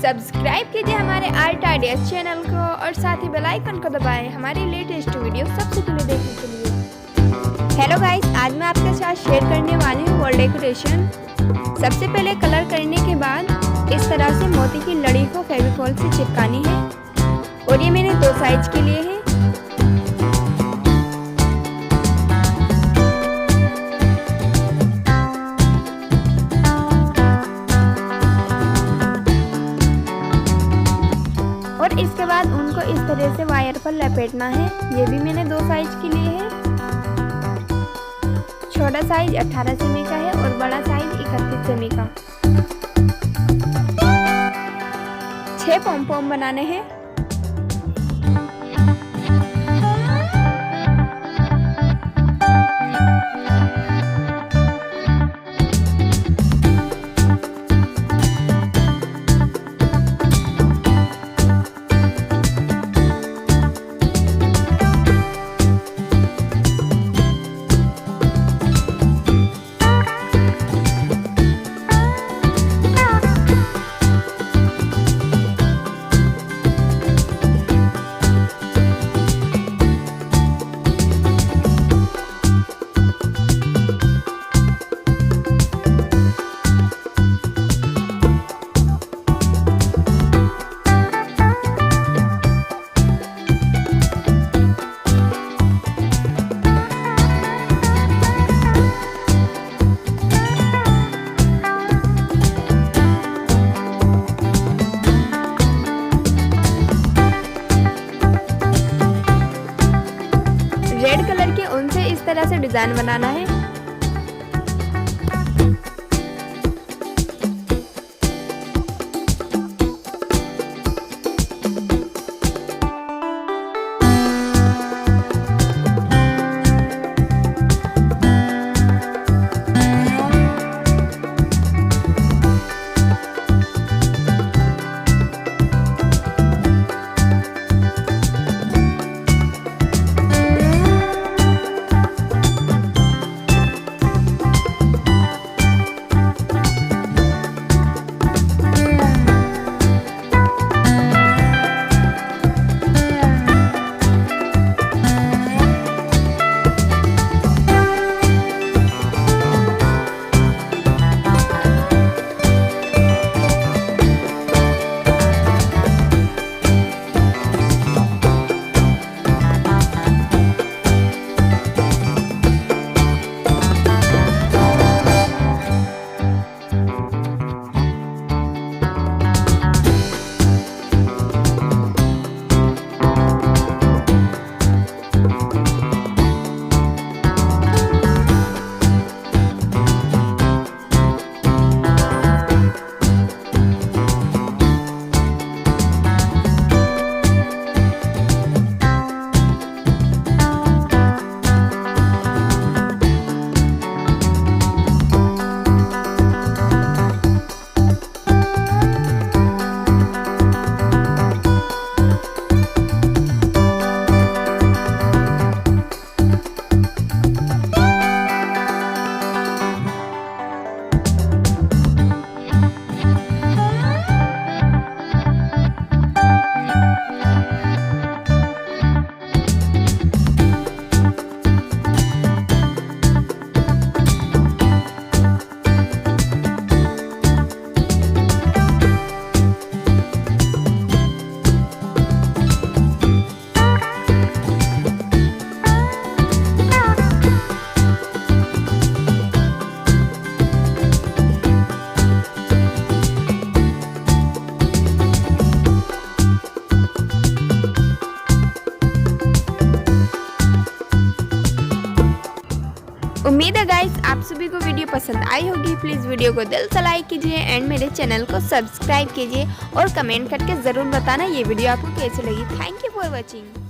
Subscribe कीजिए हमारे art ideas channel को और साथ ही बेल आइकन को दबाएं हमारी लेटेस्ट वीडियो सबसे पहले देखने के लिए। हेलो गाइस, आज मैं आपके साथ शेयर करने वाली हूँ वॉल डेकोरेशन। सबसे पहले कलर करने के बाद इस तरह से मोती की लड़ी को फेविकॉल से चिपकानी है और ये मैंने 2 साइज के लिए है। और इसके बाद उनको इस तरह से वायर पर लपेटना है। ये भी मैंने 2 साइज के लिए है। छोटा साइज 18 सेमी का है और बड़ा साइज 31 सेमी का। 6 पॉम बनाने हैं। रेड कलर के ऊन से इस तरह से डिजाइन बनाना है। उम्मीद है गाइस आप सभी को वीडियो पसंद आई होगी। प्लीज़ वीडियो को दिल से लाइक कीजिए एंड मेरे चैनल को सब्सक्राइब कीजिए और कमेंट करके ज़रूर बताना ये वीडियो आपको कैसी लगी। Thank you for watching.